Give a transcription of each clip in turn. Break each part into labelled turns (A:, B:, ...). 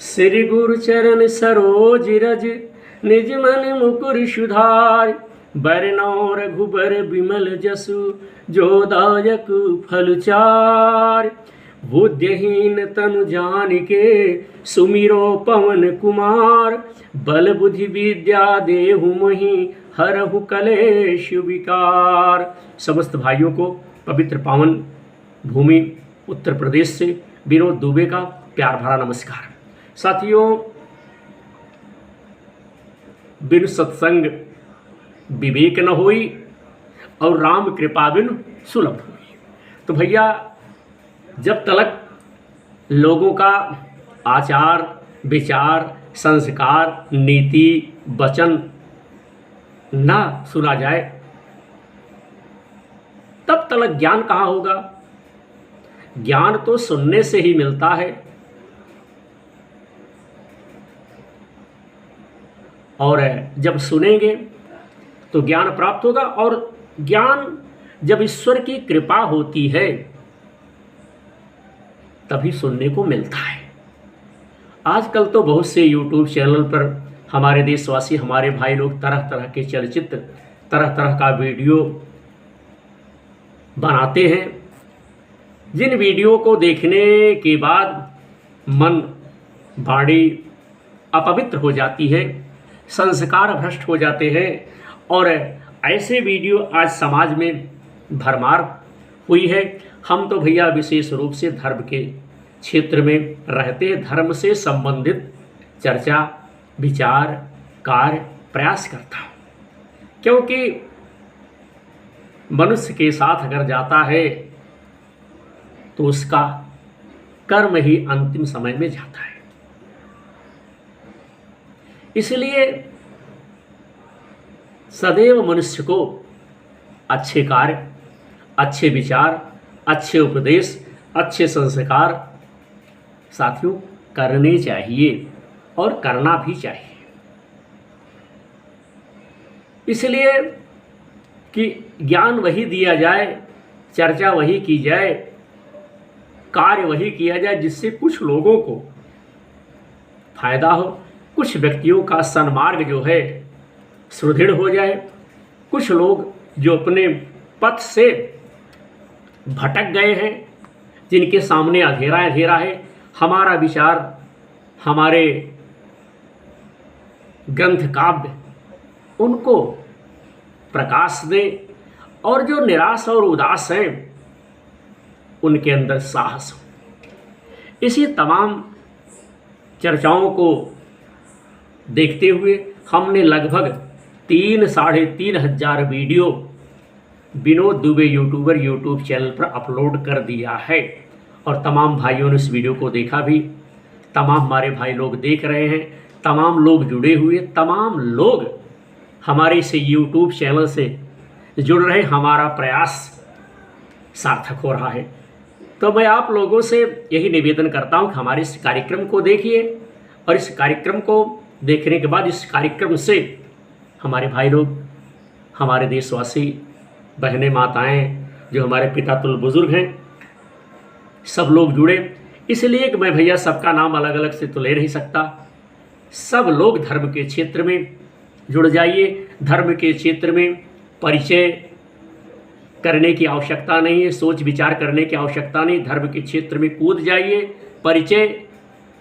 A: श्री गुरु चरण सरोज रज निज मन मुकुर सुधार। बरनौ रघुबर बिमल जसु जो दायक फल चार। बुद्धिहीन तनु जानिके सुमिरो पवन कुमार। बल बुद्धि विद्या देहु मोहि हरहु कलेश विकार। समस्त भाइयों को पवित्र पावन भूमि उत्तर प्रदेश से विनोद दुबे का प्यार भरा नमस्कार। साथियों, बिन सत्संग विवेक न होई और राम कृपा बिन सुलभ हुई। तो भैया, जब तक लोगों का आचार विचार संस्कार नीति वचन ना सुना जाए तब तक ज्ञान कहाँ होगा। ज्ञान तो सुनने से ही मिलता है और जब सुनेंगे तो ज्ञान प्राप्त होगा। और ज्ञान जब ईश्वर की कृपा होती है तभी सुनने को मिलता है। आजकल तो बहुत से यूट्यूब चैनल पर हमारे देशवासी हमारे भाई लोग तरह तरह के चलचित्र तरह तरह का वीडियो बनाते हैं, जिन वीडियो को देखने के बाद मन वाणी अपवित्र हो जाती है, संस्कार भ्रष्ट हो जाते हैं। और ऐसे वीडियो आज समाज में भरमार हुई है। हम तो भैया विशेष रूप से धर्म के क्षेत्र में रहते धर्म से संबंधित चर्चा विचार कार्य प्रयास करता हूँ, क्योंकि मनुष्य के साथ अगर जाता है तो उसका कर्म ही अंतिम समय में जाता है। इसलिए सदैव मनुष्य को अच्छे कार्य अच्छे विचार अच्छे उपदेश अच्छे संस्कार साथियों करने चाहिए और करना भी चाहिए। इसलिए कि ज्ञान वही दिया जाए, चर्चा वही की जाए, कार्य वही किया जाए जिससे कुछ लोगों को फायदा हो, कुछ व्यक्तियों का सन्मार्ग जो है सुदृढ़ हो जाए, कुछ लोग जो अपने पथ से भटक गए हैं, जिनके सामने अंधेरा अंधेरा है, हमारा विचार हमारे ग्रंथ काव्य उनको प्रकाश दे और जो निराश और उदास हैं उनके अंदर साहस हो। इसी तमाम चर्चाओं को देखते हुए हमने लगभग 3-3.5 हजार video Vinod Dubey YouTuber YouTube channel पर अपलोड कर दिया है। और तमाम भाइयों ने इस वीडियो को देखा भी, तमाम हमारे भाई लोग देख रहे हैं, तमाम लोग जुड़े हुए, तमाम लोग हमारे इस यूट्यूब चैनल से जुड़ रहे, हमारा प्रयास सार्थक हो रहा है। तो मैं आप लोगों से यही निवेदन करता हूं कि हमारे इस कार्यक्रम को देखिए और इस कार्यक्रम को देखने के बाद इस कार्यक्रम से हमारे भाई लोग हमारे देशवासी बहनें माताएं जो हमारे पिता तुल्य बुजुर्ग हैं सब लोग जुड़े। इसलिए कि मैं भैया सबका नाम अलग अलग से तो ले नहीं सकता, सब लोग धर्म के क्षेत्र में जुड़ जाइए। धर्म के क्षेत्र में परिचय करने की आवश्यकता नहीं है, सोच विचार करने की आवश्यकता नहीं, धर्म के क्षेत्र में कूद जाइए। परिचय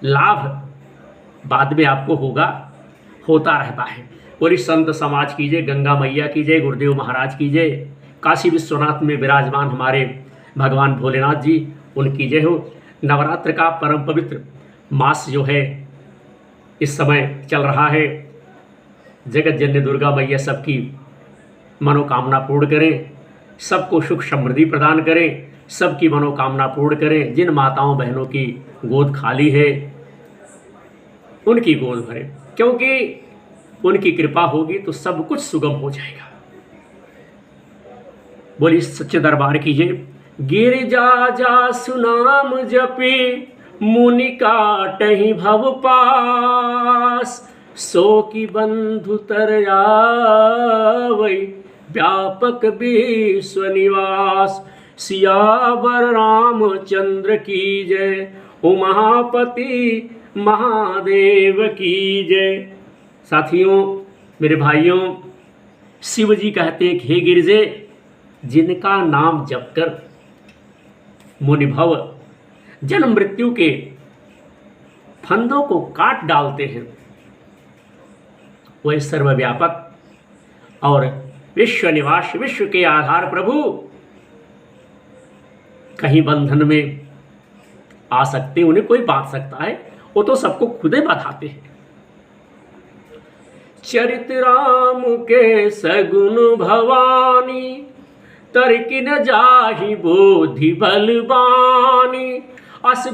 A: लाभ बाद में आपको होगा, होता रहता है। पूरी संत समाज कीजिए, गंगा मैया कीजिए, गुरुदेव महाराज कीजिए, काशी विश्वनाथ में विराजमान हमारे भगवान भोलेनाथ जी उनकी जय हो। नवरात्र का परम पवित्र मास जो है इस समय चल रहा है, जगत जननी दुर्गा मैया सबकी मनोकामना पूर्ण करें, सबको सुख समृद्धि प्रदान करें, सबकी मनोकामना पूर्ण करें। जिन माताओं बहनों की गोद खाली है उनकी गोद भरें, क्योंकि उनकी कृपा होगी तो सब कुछ सुगम हो जाएगा। बोलिए सच्चे दरबार कीजिए। गिरिजा जा सुनाम जपी मुनि काटहि भव पास। सो की बंधु तर आवै व्यापक विश्व निवास। सियावर रामचंद्र की जय। उमापति महादेव की जय। साथियों, मेरे भाइयों, शिव जी कहते हैं कि हे गिरजे, जिनका नाम जप कर मुनिभव जन्म मृत्यु के फंदों को काट डालते हैं, वह सर्वव्यापक और विश्व निवास, विश्व के आधार प्रभु कहीं बंधन में आ सकते, उन्हें कोई बांध सकता है? वो तो सबको खुदे बताते हैं। चरित राम के सगुन भवानी, तरकी न जाहि बोधि बलवानी। अस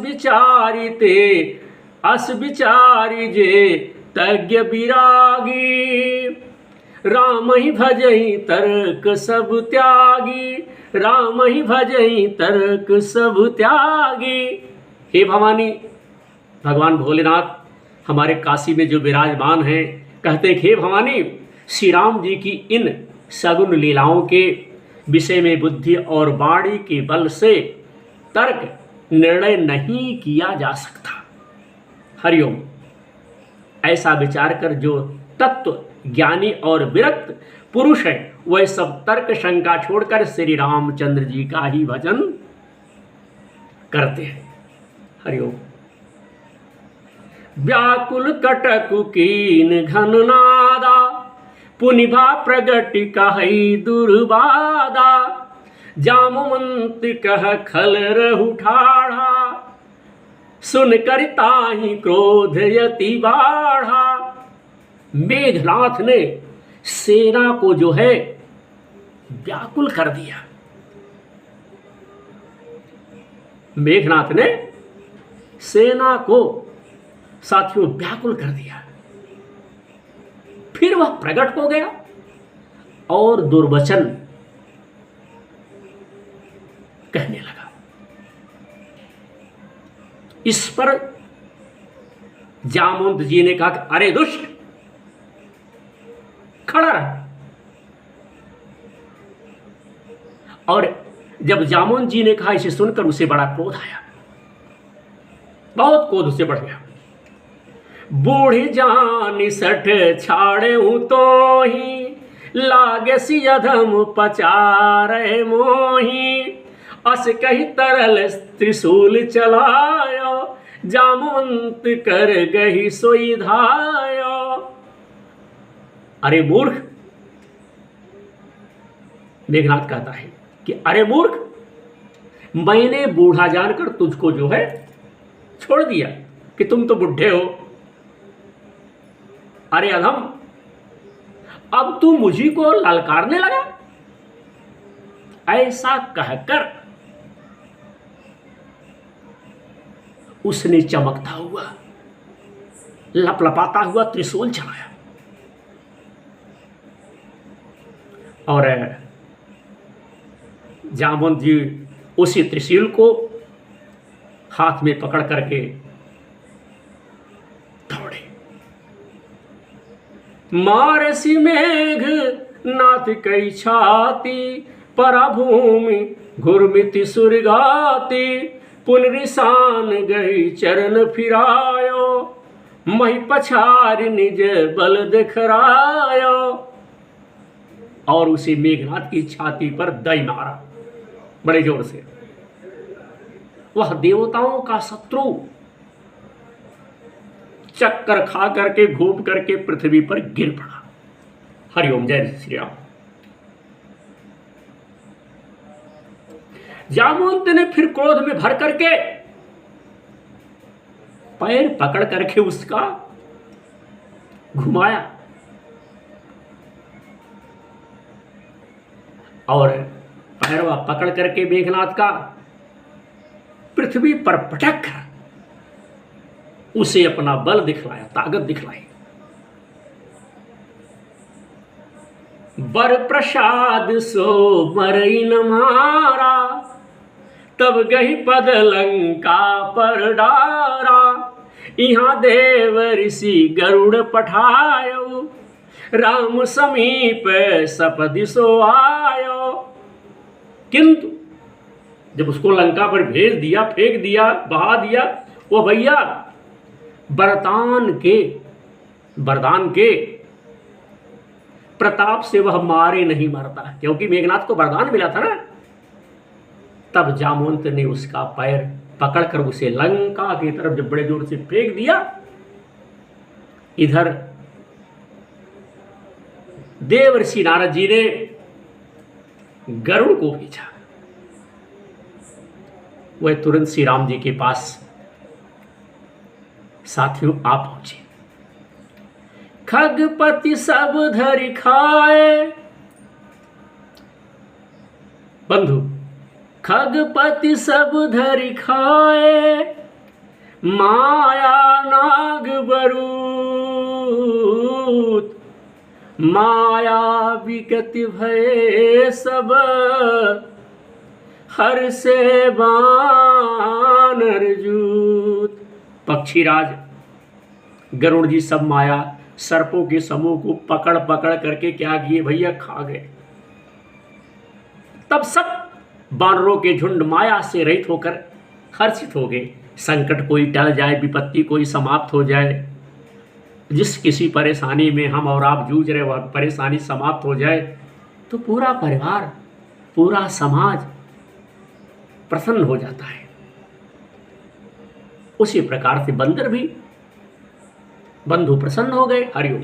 A: विचारी जे तज्ञ विरागी। राम ही भजई तर्क सब त्यागी, राम ही भजई तर्क सब त्यागी। हे भवानी, भगवान भोलेनाथ हमारे काशी में जो विराजमान हैं, कहते हैं हे भवानी, श्री राम जी की इन सगुन लीलाओं के विषय में बुद्धि और वाणी के बल से तर्क निर्णय नहीं किया जा सकता। हरिओम। ऐसा विचार कर जो तत्व ज्ञानी और विरक्त पुरुष है, वह सब तर्क शंका छोड़कर श्री रामचंद्र जी का ही भजन करते हैं। हरिओम। व्याकुल कटकु कीन घन नादा, पुनिभा प्रगति कहई दुर्बादा। जामवंत कह खल रहु ठाढ़ा, सुन कर ताहि क्रोध यति बाढ़ा। मेघनाथ ने सेना को जो है व्याकुल कर दिया। मेघनाथ ने सेना को साथियों व्याकुल कर दिया। फिर वह प्रकट हो गया और दुर्वचन कहने लगा। इस पर जामवंत जी ने कहा कि अरे दुष्ट, खड़ा रह। और जब जामवंत जी ने कहा, इसे सुनकर उसे बड़ा क्रोध आया, बहुत क्रोध उसे बढ़ गया। बूढ़ी जान सठ छाड़े तो ही, लागे सी अधम पचारे मोही। अस कही तरल त्रिशूल चलायो, जामवंत कर गही सोई धायो। अरे मूर्ख, मेघनाथ कहता है कि अरे मूर्ख, मैंने बूढ़ा जानकर तुझको जो है छोड़ दिया कि तुम तो बुढ़े हो। अरे अधम, अब तू मुझी को ललकारने लगा। ऐसा कहकर उसने चमकता हुआ, लपलपाता हुआ त्रिशूल चलाया और जामवंत जी उसी त्रिशूल को हाथ में पकड़ करके दौड़े। मारसी मेघ नाथ कई छाती, पराभूमि घुरमिति सुरगाती। पुनरिसान गई चरण फिरायो, मही पछार निज बल दिखरायो। और उसे मेघनाथ की छाती पर दई मारा बड़े जोर से। वह देवताओं का शत्रु चक्कर खा करके घूम करके पृथ्वी पर गिर पड़ा। हरिओम, जय श्री राम। जामवंत ने फिर क्रोध में भर करके पैर पकड़ करके उसका घुमाया और पैरवा पकड़ करके मेघनाथ का पृथ्वी पर पटक कर उसे अपना बल दिखलाया, ताकत दिखलाई। बर प्रसाद सो मरई न मारा, तब गही पद लंका पर डारा। यहाँ देव ऋषि गरुड़ पठायो, राम समीप सपदि सो आयो। किंतु जब उसको लंका पर भेज दिया, फेंक दिया, बहा दिया, वो भैया वरदान के प्रताप से वह मारे नहीं मरता, क्योंकि मेघनाथ को वरदान मिला था ना। तब जामवंत ने उसका पैर पकड़कर उसे लंका की तरफ जब बड़े जोर से फेंक दिया, इधर देवर्षि नारद जी ने गरुड़ को भेजा। वह तुरंत श्री राम जी के पास साथियों आ पहुंचे। खगपति सब धरि खाए, बंधु, खगपति सब धरि खाए, माया नाग बरूत, माया विगति भय सब, हर से बानर जूत। पक्षीराज गरुड़ जी सब माया सर्पों के समूह को पकड़ पकड़ करके क्या किए भैया, खा गए। तब सब बानरों के झुंड माया से रहित होकर हर्षित हो गए। संकट कोई टल जाए, विपत्ति कोई समाप्त हो जाए, जिस किसी परेशानी में हम और आप जूझ रहे वह परेशानी समाप्त हो जाए तो पूरा परिवार, पूरा समाज प्रसन्न हो जाता है। उसी प्रकार से बंदर भी, बंधु प्रसन्न हो गए। हरिओम।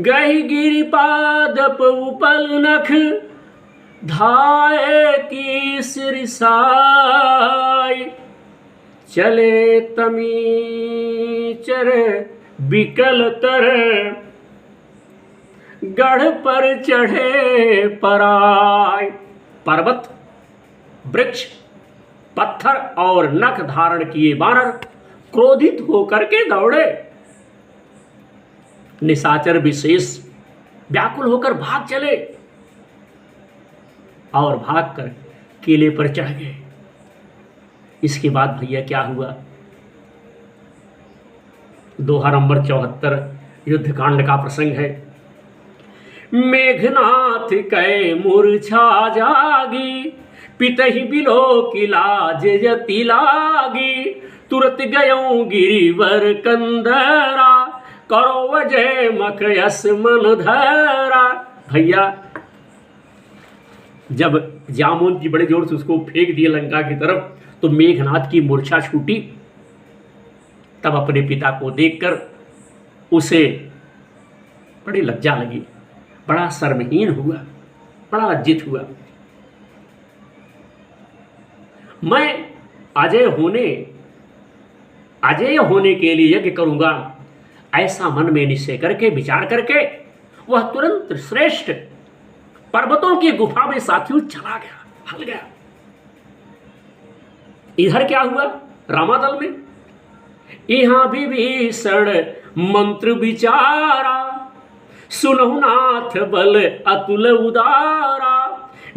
A: गहि गिरिपादप उपल नख, धाये की सिरसाई, चले तमीचर बिकल तर, गढ़ पर चढ़े पराय। पर्वत, वृक्ष, पत्थर और नख धारण किए बानर क्रोधित होकर के दौड़े। निशाचर विशेष व्याकुल होकर भाग चले और भागकर किले पर चढ़ गए। इसके बाद भैया क्या हुआ, दोहा नंबर 74 युद्धकांड का प्रसंग है। मेघनाथ कै मूर्छा जागी, पितहि बिलो की लाज जति लागी, तुरत गयो गिरिवर कंदरा, करो वजय मख यस मन धरा। भैया जब जामुन जी बड़े जोर से उसको फेंक दिए लंका की तरफ तो मेघनाथ की मूर्छा छूटी। तब अपने पिता को देखकर उसे बड़ी लज्जा लगी, बड़ा शर्महीन हुआ, बड़ा लज्जित हुआ। मैं अजय होने के लिए यज्ञ करूंगा, ऐसा मन में निश्चय करके विचार करके वह तुरंत श्रेष्ठ पर्वतों की गुफा में साथियों चला गया, हल गया। इधर क्या हुआ रामादल में, यहां विभीषण मंत्र विचारा, सुनहु नाथ बल अतुल उदारा,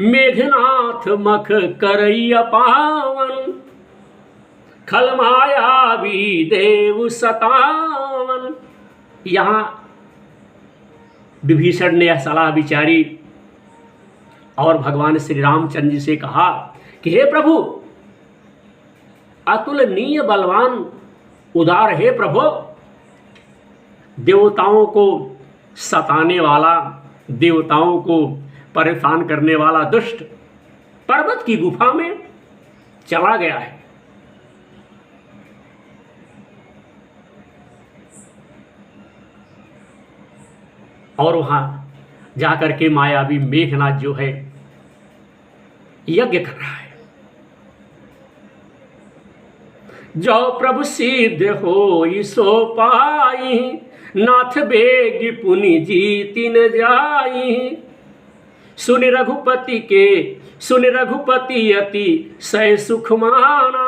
A: मेघनाथ मख करैया पावन, खल मायावी देव सतावन। यहां विभीषण ने यह सलाह विचारी और भगवान श्री रामचंद्र जी से कहा कि हे प्रभु, अतुलनीय बलवान उदार हे प्रभु, देवताओं को सताने वाला, देवताओं को परेशान करने वाला दुष्ट पर्वत की गुफा में चला गया है। और वहां जाकर के मायावी मेघनाथ जो है यज्ञ कर रहा है। जो प्रभु सिद्ध हो सो पाई, नाथ बेगी पुनि जीति न जाई, सुन रघुपति अति सह सुख माना,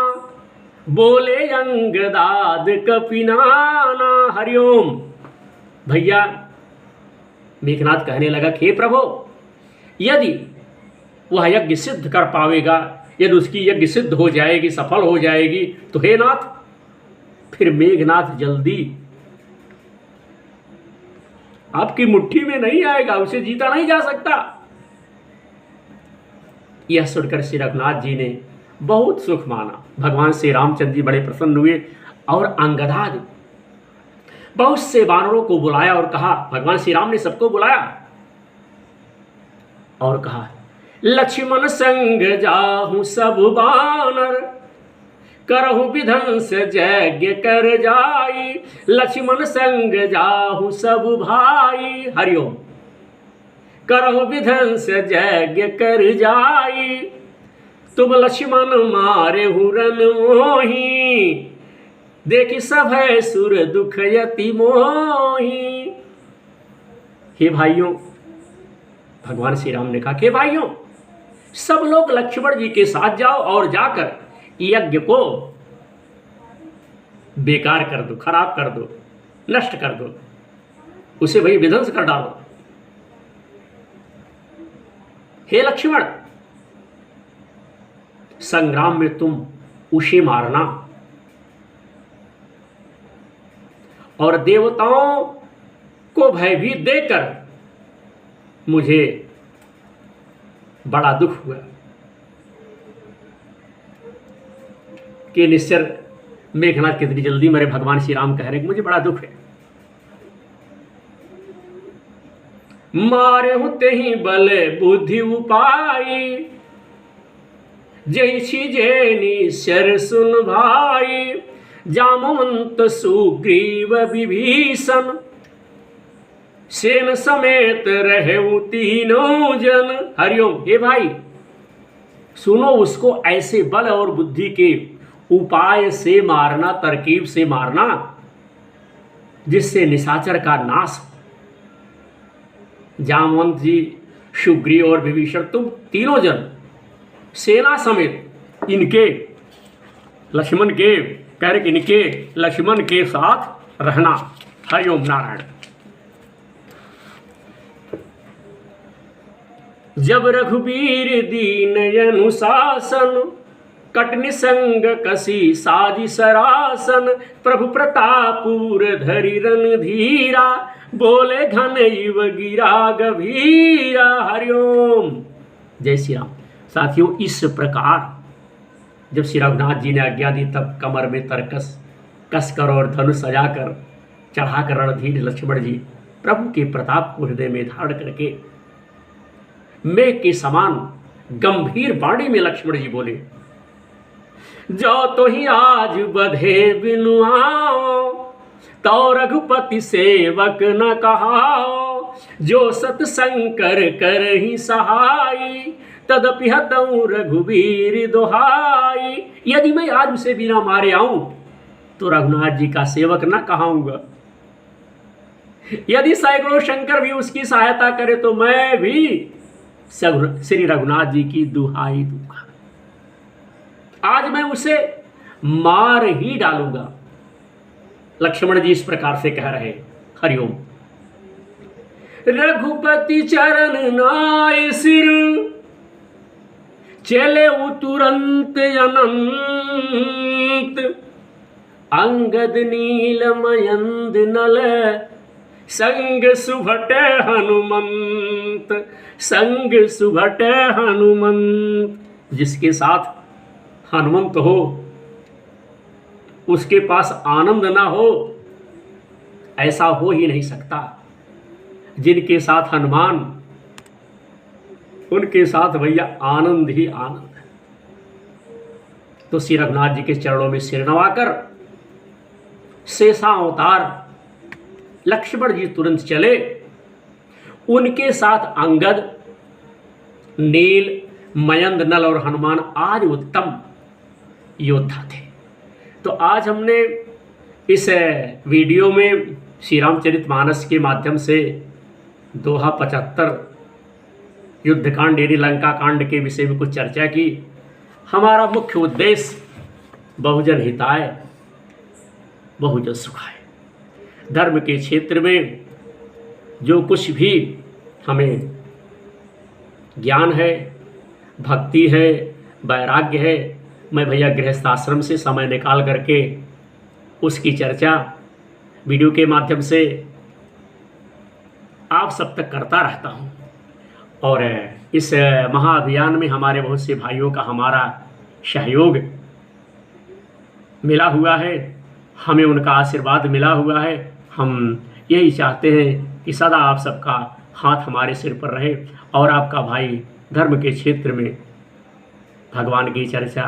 A: बोले अंगदाद कपिनाना। हरिओम। भैया मेघनाथ कहने लगा कि हे प्रभु, यदि वह यज्ञ सिद्ध कर पावेगा, यदि उसकी यज्ञ सिद्ध हो जाएगी, सफल हो जाएगी, तो हे नाथ, फिर मेघनाथ जल्दी आपकी मुट्ठी में नहीं आएगा, उसे जीता नहीं जा सकता। यह सुनकर श्री रघुनाथ जी ने बहुत सुख माना। भगवान श्री रामचंद्र जी बड़े प्रसन्न हुए और अंगदादि बहुत से वानरों को बुलाया और कहा, भगवान श्री राम ने सबको बुलाया और कहा, लक्ष्मण संग जाहु सब बानर, करहु विध्वंस यज्ञ कर जाई। लक्ष्मण संग जाहु सब भाई, हरिओम। करहु विध्वंस यज्ञ कर जाई, तुम लक्ष्मण मारे हुरन मोही, देखी सब है सुर दुख यति मोही। हे भाइयों, भगवान श्री राम ने कहा कि भाइयों, सब लोग लक्ष्मण जी के साथ जाओ और जाकर यज्ञ को बेकार कर दो, खराब कर दो, नष्ट कर दो, उसे वही विध्वंस कर डालो। हे लक्ष्मण, संग्राम में तुम उसे मारना और देवताओं को भयभीत देकर मुझे बड़ा दुख हुआ कि निश्चर मेघनाथ कितनी जल्दी मेरे भगवान श्री राम कह रहे कि मुझे बड़ा दुख है। मारे होते ही बल बुद्धि उपाई, जैसी जेनी शर सुन भाई। जामवंत सुग्रीव विभीषण, सेन समेत रहे तीनों जन। हरिओम। हे भाई सुनो, उसको ऐसे बल और बुद्धि के उपाय से मारना, तरकीब से मारना जिससे निशाचर का नाश हो। जामवंत जी, सुग्रीव और विभीषण, तुम तीनों जन सेना समेत इनके लक्ष्मण के कह रहे, इनके लक्ष्मण के साथ रहना। हरिओम नारायण। जब रघुबीर दीन अनुशासन, कटनि संग कसी साजी सरासन। प्रभु प्रतापुर धरि रणधीरा, बोले घन इव गिरा गभीरा। हरिओम। जय श्री राम। साथियों, इस प्रकार जब श्री रघुनाथ जी ने आज्ञा दी तब कमर में तरकस कसकर और धनुष सजाकर चढ़ाकर रणधीर लक्ष्मण जी प्रभु के प्रताप को हृदय में धारण करके मेघ के समान गंभीर वाणी में लक्ष्मण जी बोले, जो तो ही आज बधे बिनु आओ, तो रघुपति सेवक न कहाओ। जो सतशंकर कर ही सहाई, तदपि हतऊ रघुबीर दोहाई। यदि मैं आज उसे बिना मारे आऊं तो रघुनाथ जी का सेवक न कहाऊंगा। यदि सैकड़ों शंकर भी उसकी सहायता करे तो मैं भी श्री रघुनाथ जी की दुहाई दूंगा। आज मैं उसे मार ही डालूंगा। लक्ष्मण जी इस प्रकार से कह रहे। हरिओम। रघुपति चरण नाय सिर, चले तुरंत अनंत। अंगद नील मयंद नल, संग सुभट हनुमंत। संग सुभट हनुमंत। जिसके साथ हनुमंत हो उसके पास आनंद ना हो, ऐसा हो ही नहीं सकता। जिनके साथ हनुमान, उनके साथ भैया आनंद ही आनंद है। तो श्री रघुनाथ जी के चरणों में सिर नवाकर शेषावतार लक्ष्मण जी तुरंत चले। उनके साथ अंगद, नील, मयंद, नल और हनुमान आज उत्तम योद्धा थे। तो आज हमने इस वीडियो में श्री रामचरितमानस के माध्यम से दोहा 75 युद्धकांड यानी लंका कांड के विषय में कुछ चर्चा की। हमारा मुख्य उद्देश्य बहुजन हिताय, बहुजन सुखाय। धर्म के क्षेत्र में जो कुछ भी हमें ज्ञान है, भक्ति है, वैराग्य है, मैं भैया गृहस्थ आश्रम से समय निकाल करके उसकी चर्चा वीडियो के माध्यम से आप सब तक करता रहता हूँ। और इस महाअभियान में हमारे बहुत से भाइयों का हमारा सहयोग मिला हुआ है। हमें उनका आशीर्वाद मिला हुआ है। हम यही चाहते हैं कि सदा आप सबका हाथ हमारे सिर पर रहे और आपका भाई धर्म के क्षेत्र में भगवान की चर्चा,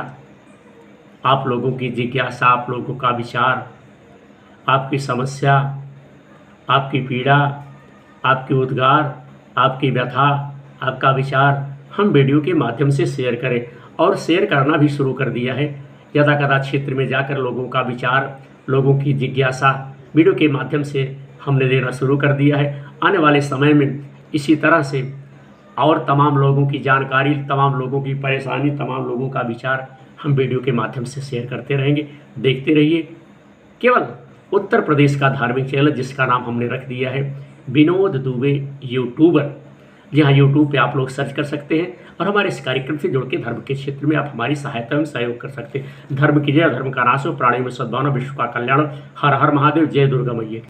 A: आप लोगों की जिज्ञासा, आप लोगों का विचार, आपकी समस्या, आपकी पीड़ा, आपकी उद्गार, आपकी व्यथा, आपका विचार हम वीडियो के माध्यम से शेयर करें और शेयर करना भी शुरू कर दिया है। यदा कदा क्षेत्र में जाकर लोगों का विचार, लोगों की जिज्ञासा वीडियो के माध्यम से हमने देना शुरू कर दिया है। आने वाले समय में इसी तरह से और तमाम लोगों की जानकारी, तमाम लोगों की परेशानी, तमाम लोगों का विचार हम वीडियो के माध्यम से शेयर करते रहेंगे। देखते रहिए केवल उत्तर प्रदेश का धार्मिक चैनल, जिसका नाम हमने रख दिया है विनोद दुबे यूट्यूबर। जी हाँ, यूट्यूब पे आप लोग सर्च कर सकते हैं और हमारे इस कार्यक्रम से जुड़ के धर्म के क्षेत्र में आप हमारी सहायता एवं सहयोग कर सकते हैं। धर्म की जय, धर्म का नाश हो, प्राणियों में सद्भावना, विश्व का कल्याण। हर हर महादेव, जय दुर्गा मैया।